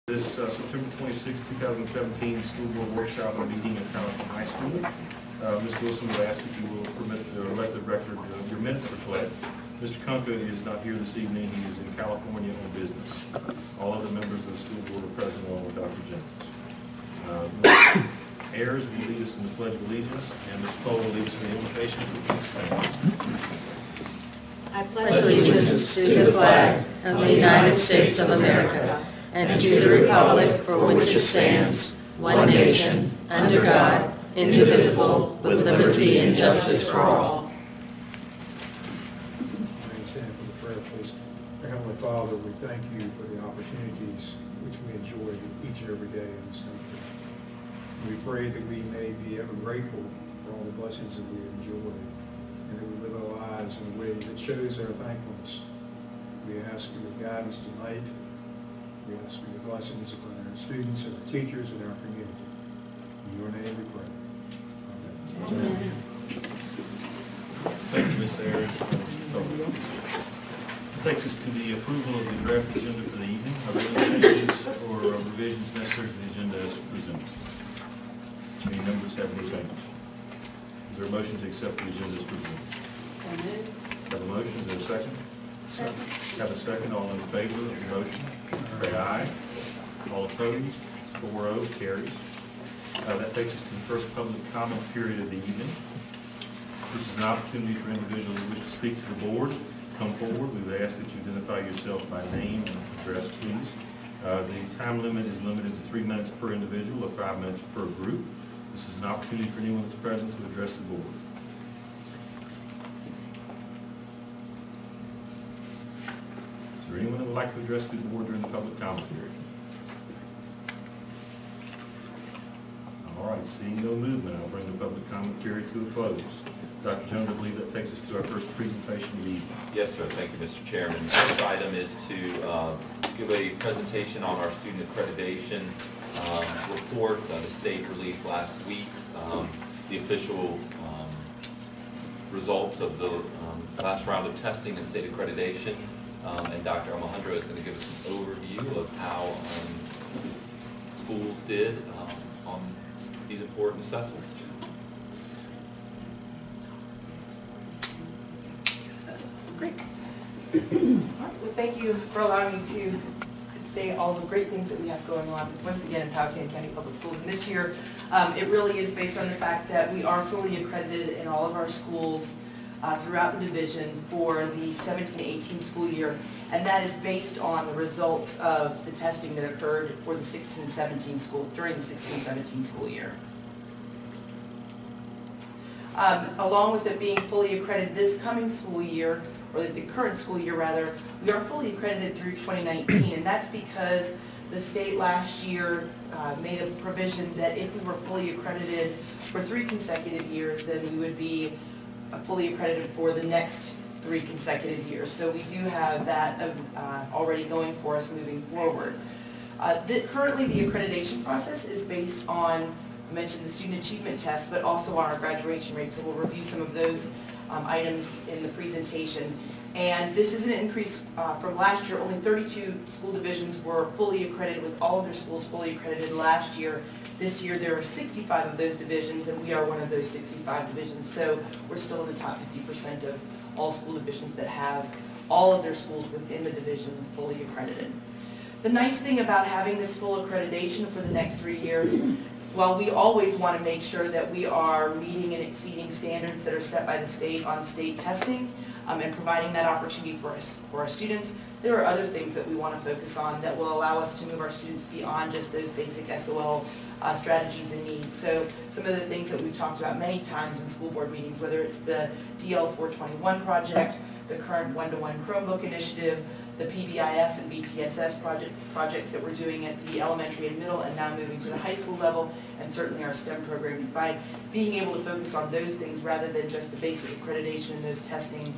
This September 26, 2017 school board workshop meeting at Carrollton High School. Ms. Wilson will ask if you will permit or let the record your minutes reflect. Mr. Kunka is not here this evening. He is in California on business. All other members of the school board are present along with Dr. Jones. Ms. Ayers will lead us in the Pledge of Allegiance, and Mr. Cole will lead us in the invocation for peace. I pledge allegiance to the flag of the United States of America and to the republic for which it stands, one nation, under God, indivisible, with liberty and justice for all. Stand for the prayer, please. Our Heavenly Father, we thank you for the opportunities which we enjoy each and every day in this country. We pray that we may be ever grateful for all the blessings that we enjoy, and that we live our lives in a way that shows our thankfulness. We ask for your guidance tonight. We ask for your blessings upon our students and our teachers and our community. In your name we pray. Amen. Amen. Thank you, Ms. Ayers. That takes us to the approval of the draft agenda for the evening. Are there any changes or revisions necessary to the agenda as presented? Any members have any changes? Is there a motion to accept the agenda as presented? Have a motion, is there a second? Second. Have a second, all in favor of the motion? Say aye. All opposed? It's 4-0, carries. That takes us to the first public comment period of the evening. This is an opportunity for individuals who wish to speak to the board. Come forward. We would ask that you identify yourself by name and address, please. The time limit is limited to 3 minutes per individual or 5 minutes per group. This is an opportunity for anyone that's present to address the board. Is there anyone that would like to address the board during the public comment period? All right, seeing no movement, I'll bring the public comment period to a close. Dr. Jones, I believe that takes us to our first presentation of the evening. Yes, sir. Thank you, Mr. Chairman. The first item is to give a presentation on our student accreditation report. The state released last week the official results of the last round of testing and state accreditation. And Dr. Alejandro is going to give us an overview of how schools did on these important assessments. Great. Well, thank you for allowing me to say all the great things that we have going on once again in Powhatan County Public Schools. And this year, it really is based on the fact that we are fully accredited in all of our schools throughout the division for the 17-18 school year. And that is based on the results of the testing that occurred for the 16-17 school, during the 16-17 school year. Along with it being fully accredited this coming school year, or the current school year rather, we are fully accredited through 2019, and that's because the state last year made a provision that if we were fully accredited for 3 consecutive years, then we would be fully accredited for the next 3 consecutive years. So we do have that already going for us moving forward. Currently the accreditation process is based on, I mentioned the student achievement test, but also on our graduation rate. So we'll review some of those items in the presentation. And this is an increase from last year. Only 32 school divisions were fully accredited, with all of their schools fully accredited last year. This year there are 65 of those divisions, and we are one of those 65 divisions. So we're still in the top 50% of all school divisions that have all of their schools within the division fully accredited. The nice thing about having this full accreditation for the next 3 years, while we always want to make sure that we are meeting and exceeding standards that are set by the state on state testing and providing that opportunity for our students, there are other things that we want to focus on that will allow us to move our students beyond just those basic SOL strategies and needs. So some of the things that we've talked about many times in school board meetings, whether it's the DL 421 project, the current one-to-one Chromebook initiative, the PBIS and BTSS projects that we're doing at the elementary and middle, and now moving to the high school level, and certainly our STEM program. By being able to focus on those things rather than just the basic accreditation and those testing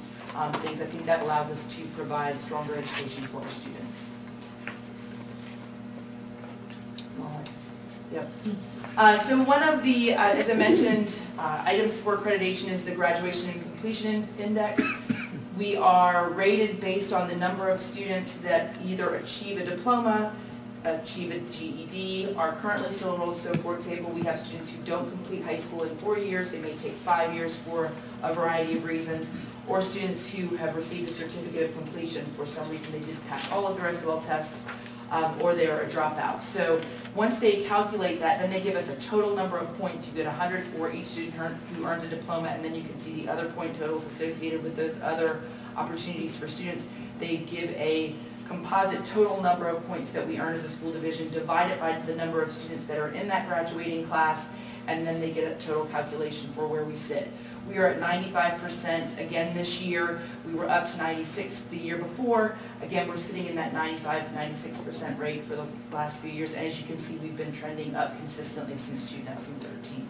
things, I think that allows us to provide stronger education for our students. Yep. So one of the, as I mentioned, items for accreditation is the Graduation and Completion Index. We are rated based on the number of students that either achieve a diploma, achieve a GED are currently still enrolled. So for example, we have students who don't complete high school in 4 years. They may take 5 years for a variety of reasons, or students who have received a certificate of completion for some reason they didn't pass all of the SOL tests, or they are a dropout. So once they calculate that, then they give us a total number of points. You get 100 for each student who earns a diploma, and then you can see the other point totals associated with those other opportunities for students. They give a composite total number of points that we earn as a school division, divided by the number of students that are in that graduating class, and then they get a total calculation for where we sit. We are at 95% again this year. We were up to 96 the year before. Again, we're sitting in that 95 to 96% rate for the last few years. And as you can see, we've been trending up consistently since 2013.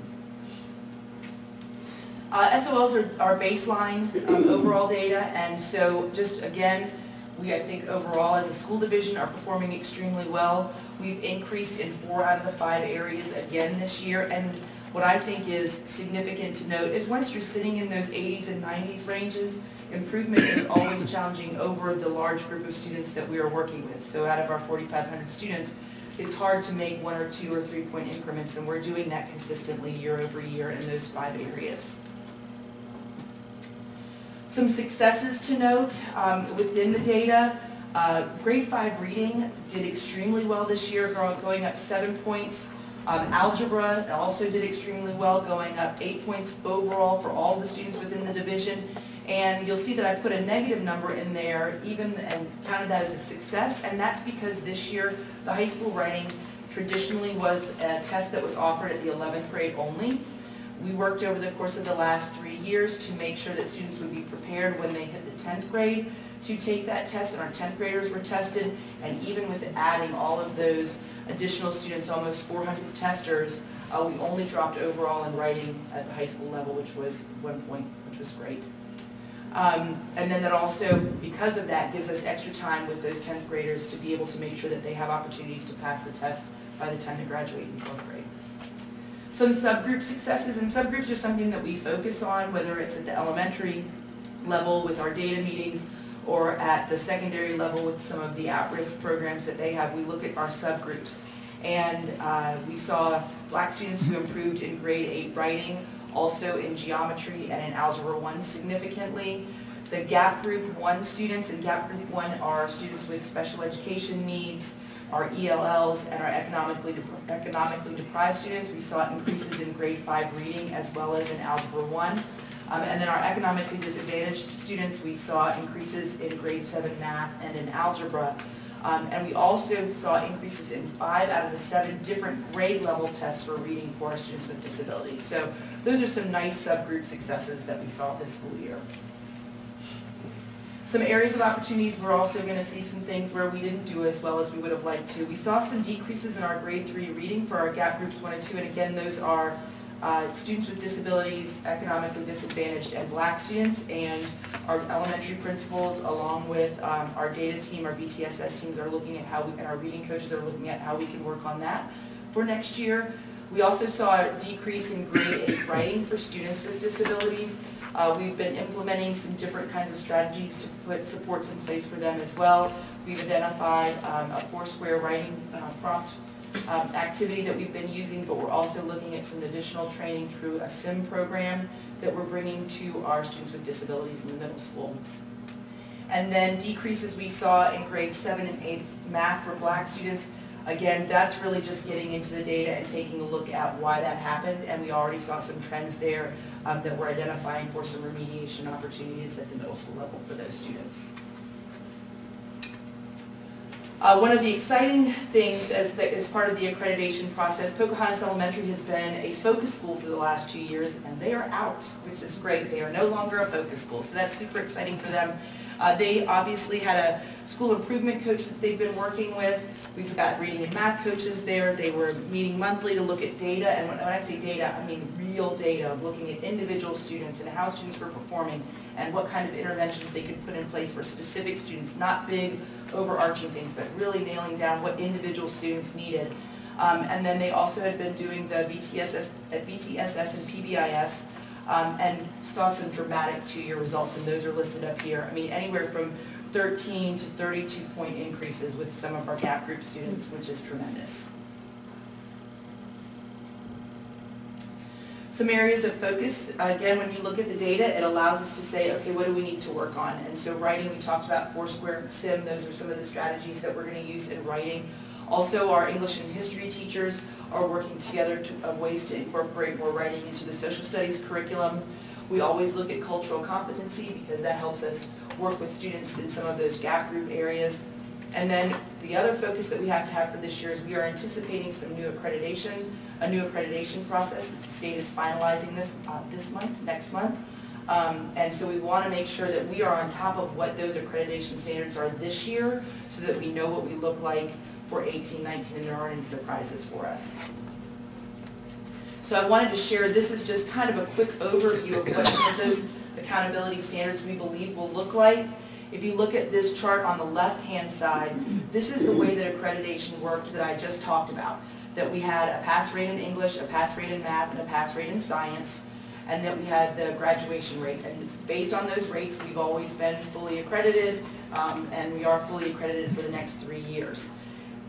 SOLs are our baseline overall data, and so just again, we, I think, overall as a school division are performing extremely well. We've increased in 4 out of the 5 areas again this year, and what I think is significant to note is once you're sitting in those 80s and 90s ranges, improvement is always challenging over the large group of students that we are working with. So out of our 4,500 students, it's hard to make 1 or 2 or 3 point increments, and we're doing that consistently year over year in those 5 areas. Some successes to note within the data. Grade 5 reading did extremely well this year, going up 7 points. Algebra also did extremely well, going up 8 points overall for all the students within the division. And you'll see that I put a negative number in there and counted that as a success, and that's because this year the high school writing traditionally was a test that was offered at the 11th grade only. We worked over the course of the last 3 years to make sure that students would be prepared when they hit the 10th grade to take that test, and our 10th graders were tested, and even with adding all of those additional students, almost 400 testers, we only dropped overall in writing at the high school level, which was 1 point, which was great. And then that also, because of that, gives us extra time with those 10th graders to be able to make sure that they have opportunities to pass the test by the time they graduate in 4th grade. Some subgroup successes, and subgroups are something that we focus on, whether it's at the elementary level with our data meetings or at the secondary level with some of the at-risk programs that they have. We look at our subgroups. And we saw Black students who improved in grade 8 writing, also in geometry and in Algebra 1 significantly. The GAP Group 1 students, and GAP Group 1 are students with special education needs, our ELLs, and our economically deprived students. We saw increases in grade 5 reading as well as in Algebra 1. And then our economically disadvantaged students, we saw increases in grade 7 math and in algebra. And we also saw increases in 5 out of the 7 different grade level tests for reading for our students with disabilities. So those are some nice subgroup successes that we saw this school year. Some areas of opportunities, we're also going to see some things where we didn't do as well as we would have liked to. We saw some decreases in our grade 3 reading for our GAP groups 1 and 2, and again, those are students with disabilities, economically disadvantaged, and Black students, and our elementary principals along with our data team, our BTSS teams are looking at how we, and our reading coaches are looking at how we can work on that for next year. We also saw a decrease in grade 8 writing for students with disabilities. We've been implementing some different kinds of strategies to put supports in place for them as well. We've identified a Foursquare writing prompt activity that we've been using, but we're also looking at some additional training through a SIM program that we're bringing to our students with disabilities in the middle school. And then decreases we saw in grades 7 and 8 math for Black students. Again, that's really just getting into the data and taking a look at why that happened, and we already saw some trends there that we're identifying for some remediation opportunities at the middle school level for those students. One of the exciting things as part of the accreditation process, Pocahontas Elementary has been a focus school for the last 2 years, and they are out, which is great. They are no longer a focus school, so that's super exciting for them. They obviously had a school improvement coach that they've been working with. We've got reading and math coaches there. They were meeting monthly to look at data, and when I say data, I mean real data, of looking at individual students and how students were performing and what kind of interventions they could put in place for specific students, not big overarching things, but really nailing down what individual students needed. And then they also had been doing the BTSS and PBIS, and saw some dramatic 2-year results, and those are listed up here. I mean, anywhere from 13 to 32 point increases with some of our gap group students, which is tremendous. Some areas of focus, again, when you look at the data, it allows us to say, okay, what do we need to work on? And so writing, we talked about Foursquare and SIM, those are some of the strategies that we're going to use in writing. Also, our English and history teachers are working together of ways to incorporate more writing into the social studies curriculum. We always look at cultural competency because that helps us work with students in some of those gap group areas. And then the other focus that we have to have for this year is we are anticipating some new accreditation, a new accreditation process. The state is finalizing this next month. And so we want to make sure that we are on top of what those accreditation standards are this year so that we know what we look like for 18, 19, and there aren't any surprises for us. So I wanted to share, this is just kind of a quick overview of what some of those accountability standards we believe will look like. If you look at this chart on the left-hand side, this is the way that accreditation worked that I just talked about. That we had a pass rate in English, a pass rate in math, and a pass rate in science, and that we had the graduation rate. And based on those rates, we've always been fully accredited, and we are fully accredited for the next 3 years.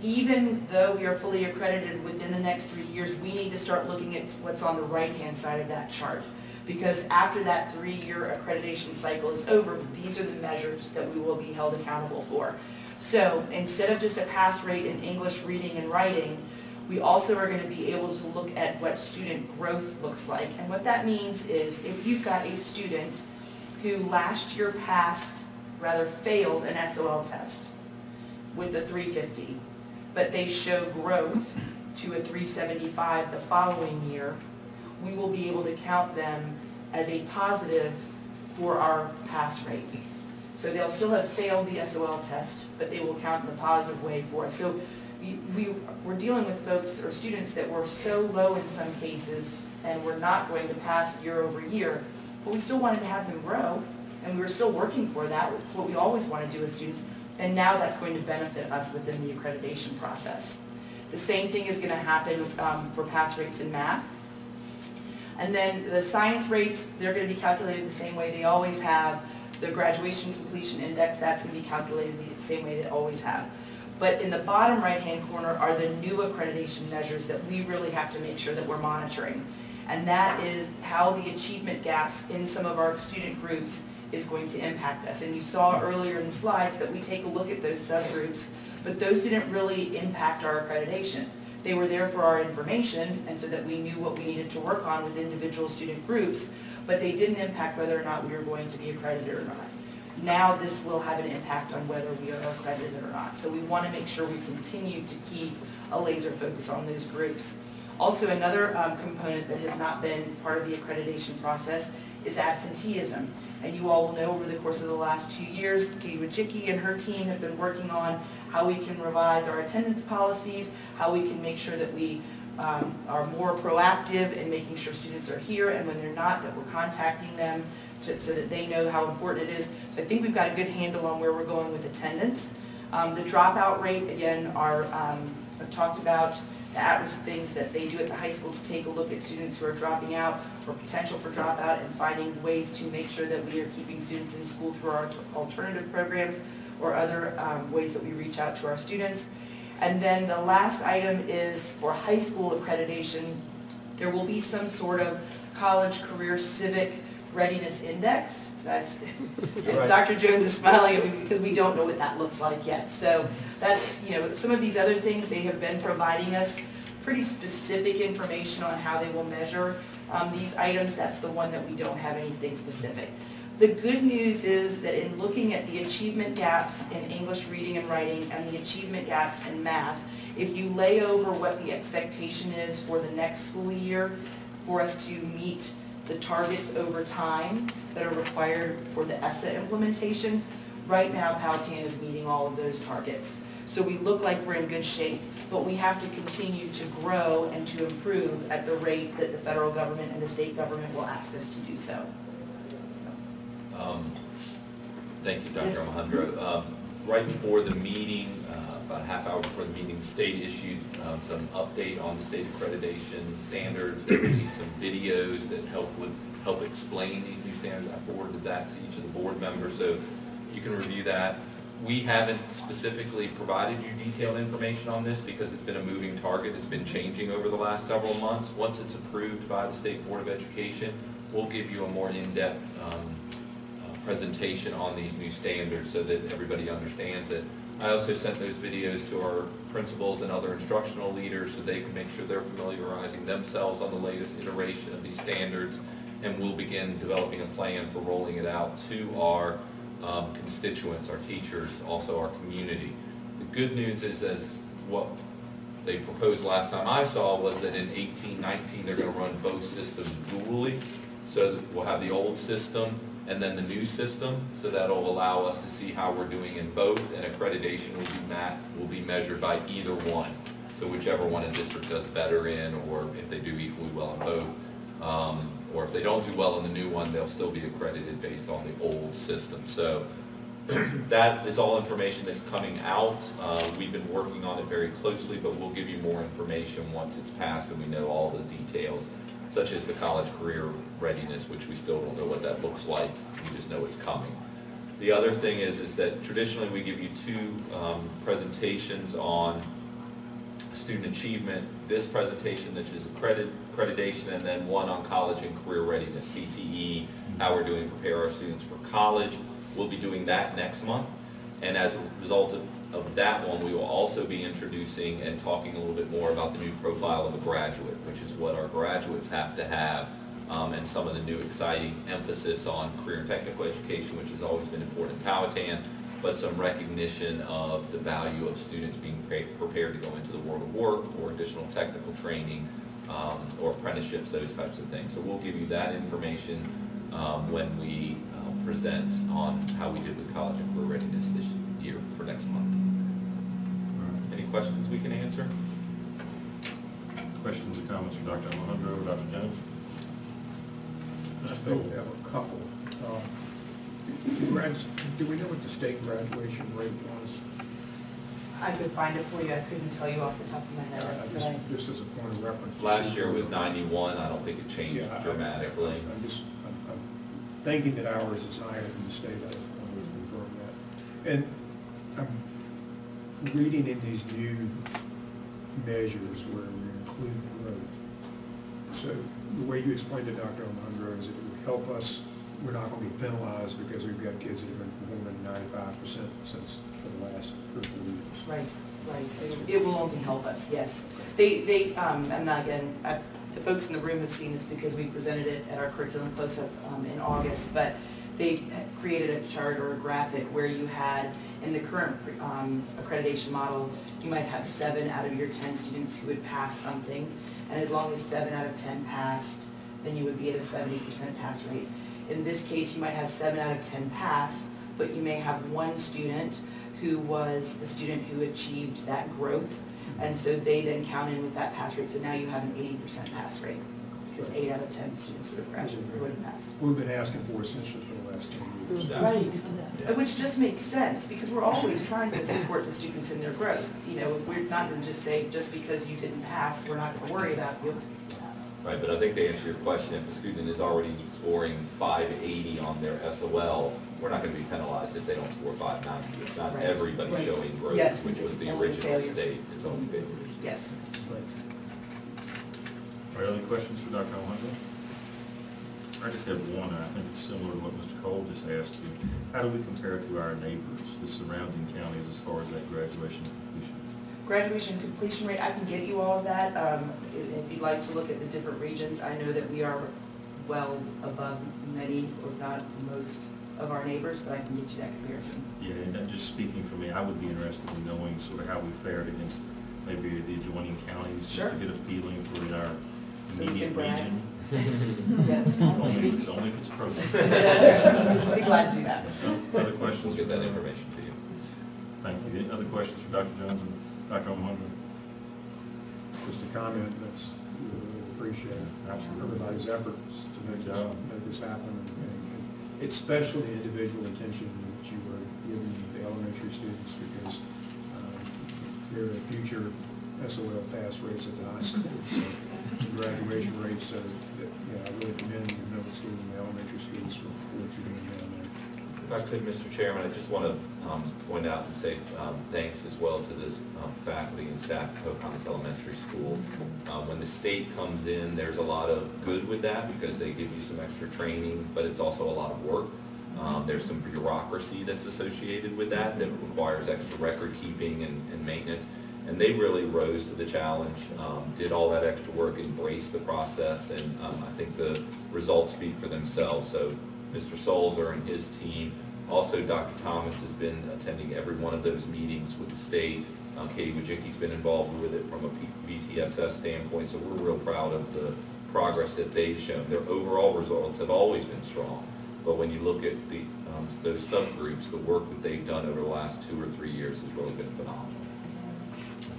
Even though we are fully accredited within the next 3 years, we need to start looking at what's on the right-hand side of that chart. Because after that 3-year accreditation cycle is over, these are the measures that we will be held accountable for. So instead of just a pass rate in English, reading, and writing, we also are going to be able to look at what student growth looks like. And what that means is if you've got a student who last year failed an SOL test with a 350, but they show growth to a 375 the following year, we will be able to count them as a positive for our pass rate. So they'll still have failed the SOL test, but they will count in a positive way for us. So we're dealing with folks or students that were so low in some cases and we're not going to pass year over year, but we still wanted to have them grow, and we were still working for that. It's what we always want to do as students, and now that's going to benefit us within the accreditation process. The same thing is going to happen for pass rates in math. And then the science rates, they're going to be calculated the same way they always have. The graduation completion index, that's going to be calculated the same way they always have. But in the bottom right-hand corner are the new accreditation measures that we really have to make sure that we're monitoring. And that is how the achievement gaps in some of our student groups is going to impact us. And you saw earlier in the slides that we take a look at those subgroups, but those didn't really impact our accreditation. They were there for our information and so that we knew what we needed to work on with individual student groups, but they didn't impact whether or not we were going to be accredited or not. Now this will have an impact on whether we are accredited or not. So we want to make sure we continue to keep a laser focus on those groups. Also, another component that has not been part of the accreditation process is absenteeism. And you all will know over the course of the last 2 years, Katie Wachicki and her team have been working on how we can revise our attendance policies, how we can make sure that we are more proactive in making sure students are here, and when they're not, that we're contacting them so that they know how important it is. So I think we've got a good handle on where we're going with attendance. The dropout rate, again, I've talked about the at-risk things that they do at the high school to take a look at students who are dropping out or potential for dropout and finding ways to make sure that we are keeping students in school through our alternative programs or other ways that we reach out to our students. And then the last item is for high school accreditation, there will be some sort of college career civic readiness index. That's, Right. Dr. Jones is smiling at me because we don't know what that looks like yet. So that's, some of these other things, they have been providing us pretty specific information on how they will measure these items. That's the one that we don't have anything specific. The good news is that in looking at the achievement gaps in English reading and writing and the achievement gaps in math, if you lay over what the expectation is for the next school year for us to meet the targets over time that are required for the ESSA implementation, right now Powhatan is meeting all of those targets. So we look like we're in good shape, but we have to continue to grow and to improve at the rate that the federal government and the state government will ask us to do so. Thank you, Dr. Yes. Alejandro. Right before the meeting, about a half hour before the meeting, the state issued some update on the state accreditation standards. They released some videos that help explain these new standards. I forwarded that to each of the board members, so you can review that. We haven't specifically provided you detailed information on this because it's been a moving target. It's been changing over the last several months. Once it's approved by the State Board of Education, we'll give you a more in-depth presentation on these new standards so that everybody understands it. I also sent those videos to our principals and other instructional leaders so they can make sure they're familiarizing themselves on the latest iteration of these standards, and we'll begin developing a plan for rolling it out to our constituents, our teachers, also our community. The good news is what they proposed last time I saw was that in 18-19 they're going to run both systems dually. So that we'll have the old system and then the new system, so that'll allow us to see how we're doing in both, and accreditation will be measured by either one. So whichever one a district does better in, or if they do equally well in both, or if they don't do well in the new one, they'll still be accredited based on the old system. So that is all information that's coming out. We've been working on it very closely, but we'll give you more information once it's passed and we know all the details, such as the college career readiness, which we still don't know what that looks like. We just know it's coming. The other thing is that traditionally we give you two presentations on student achievement. This presentation, which is accreditation, and then one on college and career readiness, CTE, how we're doing to prepare our students for college. We'll be doing that next month. And as a result of that one, we will also be introducing and talking a little bit more about the new profile of a graduate, which is what our graduates have to have, and some of the new exciting emphasis on career and technical education, which has always been important in Powhatan, but some recognition of the value of students being prepared to go into the world of work, or additional technical training, or apprenticeships, those types of things. So we'll give you that information when we present on how we did with college and career readiness this year for next month. Any questions we can answer? Questions or comments for Dr. Alejandro or Dr. Jones? I think we have a couple. Do we know what the state graduation rate was? I could find it for you. I couldn't tell you off the top of my head. but I- Just as a point of reference. Last year was 91. I don't think it changed Yeah, dramatically. I'm thinking that ours is higher than the state. I just wanted to confirm that. And I'm reading in these new measures where we include growth. So the way you explained to Dr. Alejandro is it would help us. We're not going to be penalized because we've got kids that have been performing 95% since for the last 3 or 4 years. Right. It will only help us, yes. And again, the folks in the room have seen this because we presented it at our curriculum close-up in August, but they created a chart or a graphic where you had, in the current accreditation model, you might have 7 out of your 10 students who would pass something, and as long as 7 out of 10 passed, then you would be at a 70% pass rate. In this case, you might have 7 out of 10 pass, but you may have one student who was a student who achieved that growth, and so they then count in with that pass rate. So now you have an 80% pass rate, because 8 out of 10 students would have graduated, would have passed. We've been asking for essentially for the last 10 years. Yeah. Right, Yeah. which just makes sense, because we're always trying to support the students in their growth. You know, we're not going to just say, just because you didn't pass, we're not going to worry about you. Right, but I think to answer your question, if a student is already scoring 580 on their SOL, we're not going to be penalized if they don't score 590. It's not Right. everybody Right. showing growth, Yes, which was it's the only original failures. state. It's only failures. Yes. Are there any questions for Dr. Alejandro? I just have one, and I think it's similar to what Mr. Cole just asked you. How do we compare to our neighbors, the surrounding counties, as far as that graduation completion? Graduation completion rate, I can get you all of that. If you'd like to look at the different regions, I know that we are well above many, or not most, of our neighbors, but I can get you that comparison. Yeah, and that just speaking for me, I would be interested in knowing sort of how we fared against maybe the adjoining counties, just Sure. to get a feeling for our So we immediate can brag. region. Yes. Only if it's appropriate. I'd be glad to do that. No other questions? We'll get that information to you. Thank you. Any other questions for Dr. Jones and Dr. Alejandro? Just a comment, that's, we really appreciate everybody's efforts to make this happen. And especially the individual attention that you were giving the elementary students, because they're the future SOL pass rates at the high school. So the graduation rates, I really commend the middle school and the elementary schools for what you're doing down there. If I could, Mr. Chairman, I just want to point out and say thanks as well to the faculty and staff at Pocahontas Elementary School. When the state comes in, there's a lot of good with that because they give you some extra training, but it's also a lot of work. There's some bureaucracy that's associated with that requires extra record keeping and maintenance. And they really rose to the challenge, did all that extra work, embraced the process, and I think the results speak for themselves. So Mr. Solzer and his team, also Dr. Thomas has been attending every one of those meetings with the state. Katie Wojcicki's been involved with it from a BTSS standpoint, so we're real proud of the progress that they've shown. Their overall results have always been strong, but when you look at those subgroups, the work that they've done over the last 2 or 3 years has really been phenomenal.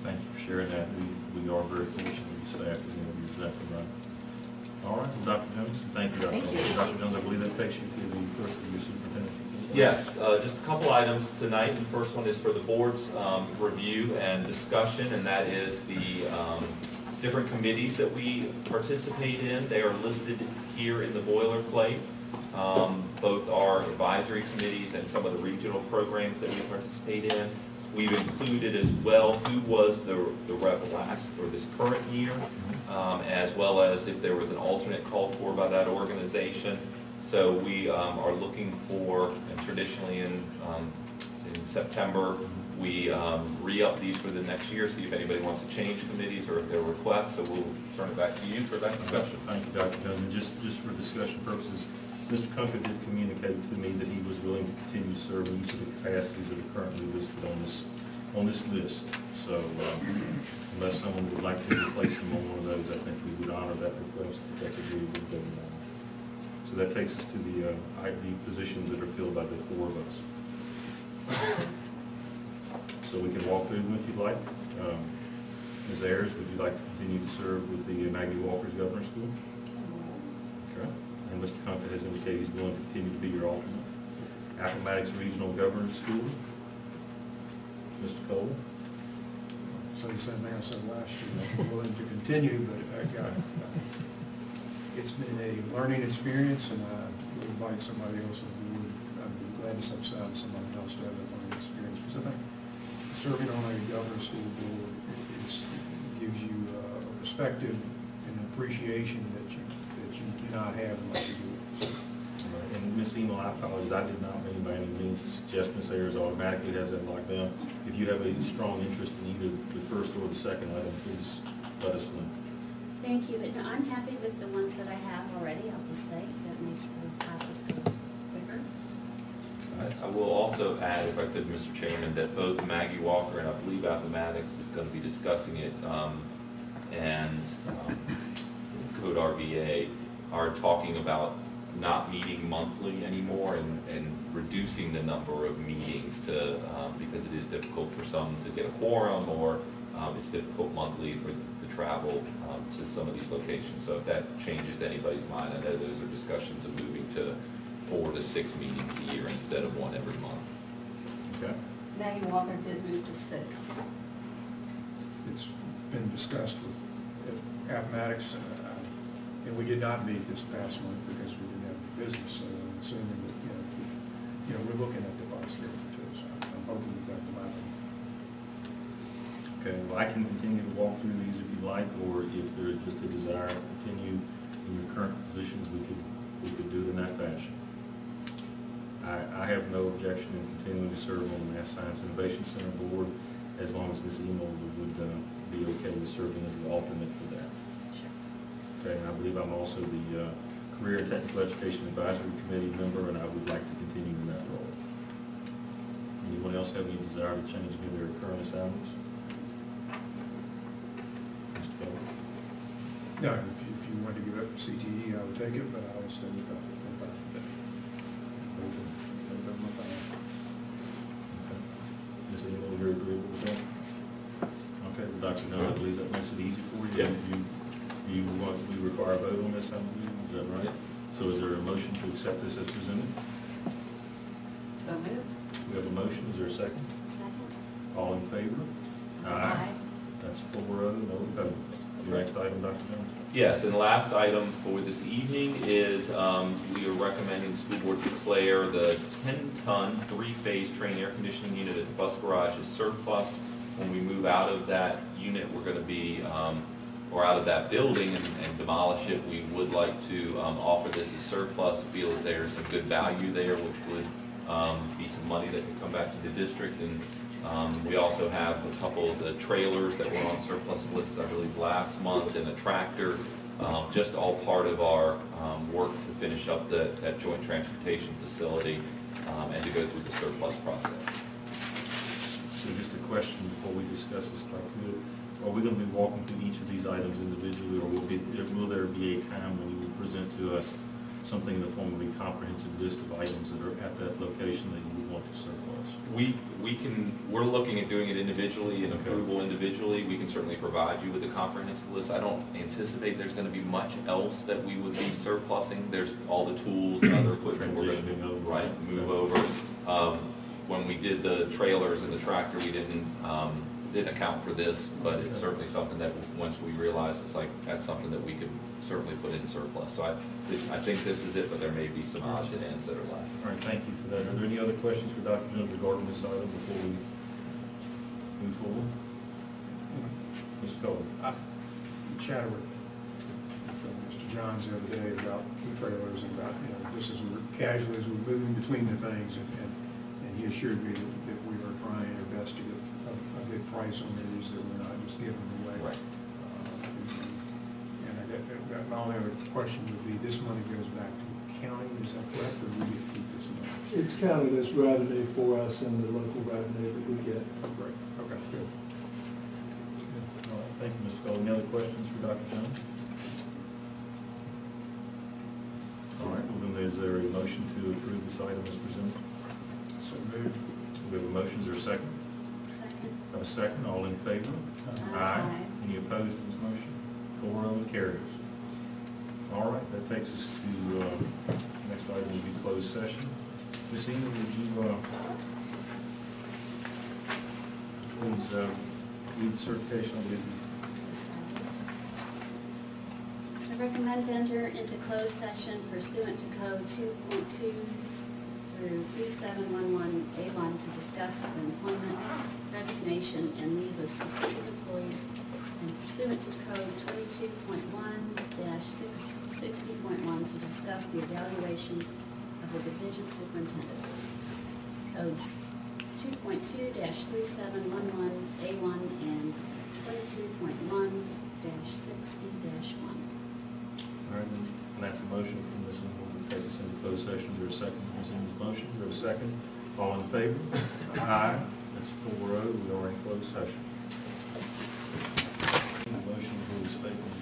Thank you for sharing that. We are very fortunate with the staff, you're exactly right. All right, well, Dr. Jones, thank you, Dr. Thank Jones. you. Dr. Jones, I believe that takes you to the first of your superintendent. Yes, just a couple items tonight. The first one is for the board's review and discussion, and that is the different committees that we participate in. They are listed here in the boilerplate. Both our advisory committees and some of the regional programs that we participate in. We've included as well who was the rep last or this current year, as well as if there was an alternate called for by that organization. So we are looking for, and traditionally in September, we re-up these for the next year, see if anybody wants to change committees or if there are requests. So we'll turn it back to you for that discussion. Thank you, Dr. Jones. And just for discussion purposes, Mr. Kunka did communicate to me that he was willing to continue to serve in each of the capacities that are currently listed on this list. So unless someone would like to replace him on one of those, I think we would honor that request if that's agreeable with everyone. So that takes us to the positions that are filled by the 4 of us. So we can walk through them if you'd like. Ms. Ayers, would you like to continue to serve with the Maggie Walker's Governor School? Okay. And Mr. Kunka has indicated he's willing to continue to be your alternate. Appomattox Regional Governor's School. Mr. Cole? So the same thing I said last year, I'm willing to continue, but it's been a learning experience, and I would invite somebody else on board. I'd be glad to subside somebody else to have that learning experience, because I think serving on a governor's school board gives you a perspective and an appreciation that you do not have unless you do it. So, And Ms. Emo, I apologize, I did not mean by any means to suggest Ms. Ayers automatically has that locked down. If you have a strong interest in either the first or the second item, please let us know. Thank you, and I'm happy with the ones that I have already, I'll just say, that makes the process go quicker. I will also add, if I could, Mr. Chairman, that both Maggie Walker and I believe Appomattox is going to be discussing it, and Code RVA are talking about not meeting monthly anymore and reducing the number of meetings to, because it is difficult for some to get a quorum, or it's difficult monthly for the travel to some of these locations. So if that changes anybody's mind, I know those are discussions of moving to 4 to 6 meetings a year instead of 1 every month. Okay. Maggie Walker did move to 6. it's been discussed with Appomattox, and we did not meet this past month because we didn't have any business, so I'm assuming that, we're looking at the possibility too, so I'm hoping that that will happen. Okay, well, I can continue to walk through these if you like, or if there's just a desire to continue in your current positions, we could do it in that fashion. I have no objection in continuing to serve on the Math Science Innovation Center Board, as long as Ms. Emo would be okay with serving as the alternate for that. Sure. Okay, and I believe I'm also the Career and Technical Education Advisory Committee member, and I would like to continue in that role. Anyone else have any desire to change any of their current assignments? Mr. Kelly? No, if you want to give up CTE, I would take it, but I will stay with that. Ms. Emo, you're agreeable with that? Okay, well, Dr. Nunn, I believe that makes it easy for you. Yeah. We require a vote on this, I believe, is that right? Yes. So is there a motion to accept this as presented? So moved. We have a motion, is there a second? Second. All in favor? Aye. That's 4-0, no opposed. your next item, Dr. Jones? Yes, and the last item for this evening is we are recommending the school board declare the 10-ton, three-phase train air conditioning unit at the bus garage as surplus. When we move out of that unit, we're going to be, or out of that building and demolish it, we would like to offer this as surplus, feel that there's some good value there, which would be some money that could come back to the district. And we also have a couple of the trailers that were on surplus list, I believe, last month, and a tractor, just all part of our work to finish up that joint transportation facility and to go through the surplus process. So just a question before we discuss this, if I could. Are we going to be walking through each of these items individually, or will there be a time when you will present to us something in the form of a comprehensive list of items that are at that location that you would want to surplus? We're looking at doing it individually and approval individually. We can certainly provide you with a comprehensive list. I don't anticipate there's going to be much else that we would be surplusing. There's all the tools and other equipment we're going to move over. When we did the trailers and the tractor, we didn't account for this, but it's certainly something that once we realize it's like, that's something that we could certainly put in surplus. So I think this is it, but there may be some odds and ends that are left. All right, thank you for that. Are there any other questions for Dr. Jones regarding this item before we move forward? Mr. Cullen? I chatted with Mr. Johns the other day about the trailers and about, just as we're casually as we're moving between the things, and he assured me that we are trying our best to get a good price on these, that we're not just giving them away. Right. And my only other question would be, this money goes back to the county, is that correct, or do we get to keep this money? It's counted as revenue for us in the local revenue that we get. Great, okay, good. All right, thank you, Mr. Cullen. Any other questions for Dr. Jones? All right, well then, is there a motion to approve this item as presented? So moved. We have a motion, is there a second? Second. Have a second, all in favor? Aye. Any opposed to this motion? 4-0 carries. All right, that takes us to, next item will be closed session. Ms. Enid, would you, please, read the certification of the I recommend to enter into closed session pursuant to Code 2.2 through 3711A1 to discuss the employment, resignation, and leave of specific employees, and pursuant to Code 22.1-60.1 to discuss the evaluation of the division superintendent. Codes 2.2-3711A1 and 22.1-60-1. All right, and that's a motion from Ms. Enid to take us into closed session. Is there a second for Ms. Enid's motion? Is there a second? All in favor? Aye. That's 4-0. We are in closed session. Motion for the statement.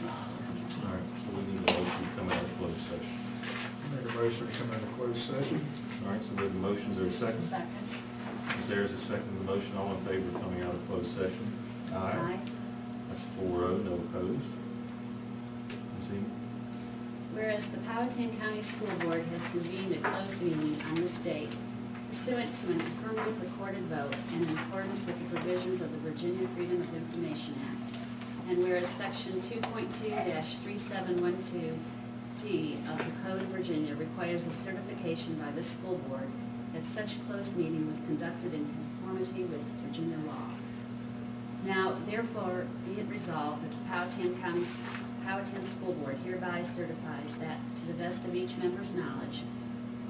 All right, so we need a motion to come out of closed session. Make a motion to come out of closed session. All right, so we have a motion. Is there a second? Second. Ms. Ayers is second to the motion. All in favor of coming out of closed session? Aye. That's 4-0, no opposed. Ms. Enid? Whereas the Powhatan County School Board has convened a closed meeting on this date pursuant to an affirmative recorded vote and in accordance with the provisions of the Virginia Freedom of Information Act. And whereas Section 2.2-3712D of the Code of Virginia requires a certification by this school board that such closed meeting was conducted in conformity with Virginia law. Now, therefore, be it resolved that the Powhatan School Board hereby certifies that, to the best of each member's knowledge,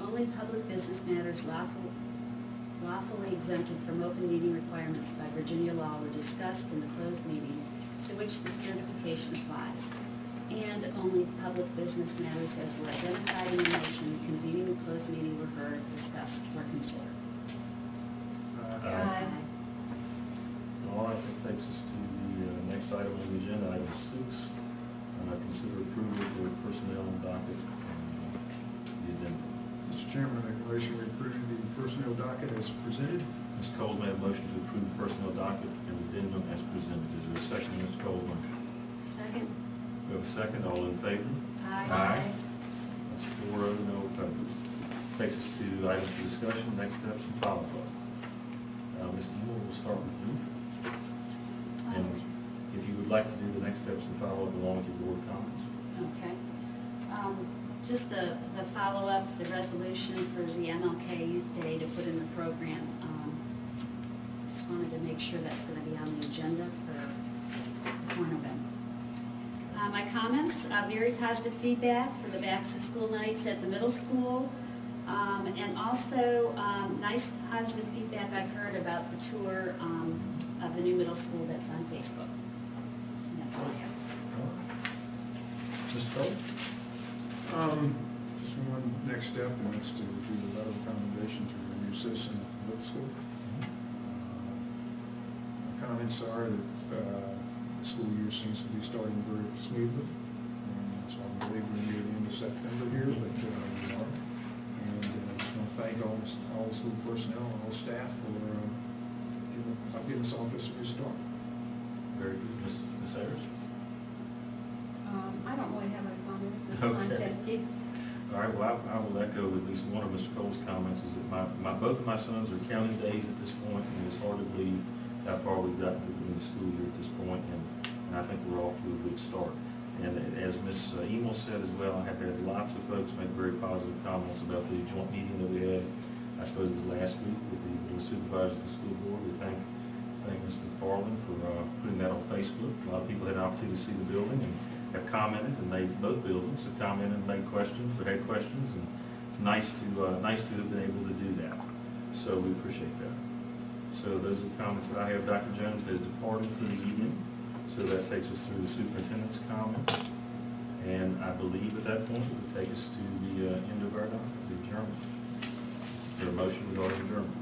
only public business matters lawfully exempted from open meeting requirements by Virginia law were discussed in the closed meeting to which the certification applies, and only public business matters as were identified in the motion convening the closed meeting were heard, discussed, or considered. Aye. All right, that takes us to the next item on the agenda, item 6. Consider approval for personnel docket the addendum. Mr. Chairman, I make a motion to approve the personnel docket as presented. Mr. Coles made a motion to approve the personnel docket and addendum as presented. Is there a second to Mr. Coles' motion? Second. We have a second. All in favor? Aye. That's 4-0, no opposed. Takes us to items for discussion, next steps, and follow-up. Ms. Emo, we'll start with you. And if you like to do the next steps and follow up along with your board comments. Okay. Just the follow-up, the resolution for the MLK Youth Day to put in the program. Just wanted to make sure that's going to be on the agenda for November. My comments, very positive feedback for the back-to-school nights at the middle school. And also, nice positive feedback I've heard about the tour of the new middle school that's on Facebook. And that's all I have. Mr. Cole? Just one next step, and that's to do the letter of commendation to the new citizen at the middle school. My comments are that the school year seems to be starting very smoothly. So I believe we're near the end of September here, but we are. And I just want to thank all the school personnel, all the staff for giving us all this restart. Very good. Ms. Ayers? I don't really have a comment at this time, Okay. thank you. All right, well, I will echo at least one of Mr. Cole's comments, is that both of my sons are counting days at this point, and it's hard to believe how far we've gotten in the school year at this point, and I think we're off to a good start. And as Ms. Emil said as well, I have had lots of folks make very positive comments about the joint meeting that we had, I suppose it was last week, with the supervisors of the school board. We thank Ms. McFarland for putting that on Facebook. A lot of people had an opportunity to see the building and have commented, and both buildings have commented and made questions, or had questions, and it's nice to have been able to do that. So we appreciate that. So those are the comments that I have. Dr. Jones has departed for the evening, so that takes us through the superintendent's comments. And I believe at that point it would take us to the end of our adjournment. Is there a motion regarding adjournment?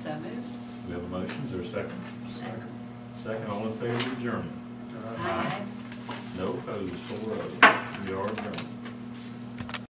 So moved. We have a motion. Is there a second? Second. Second, all in favor of adjournment? Aye. No opposed, 4-0. We are adjourned.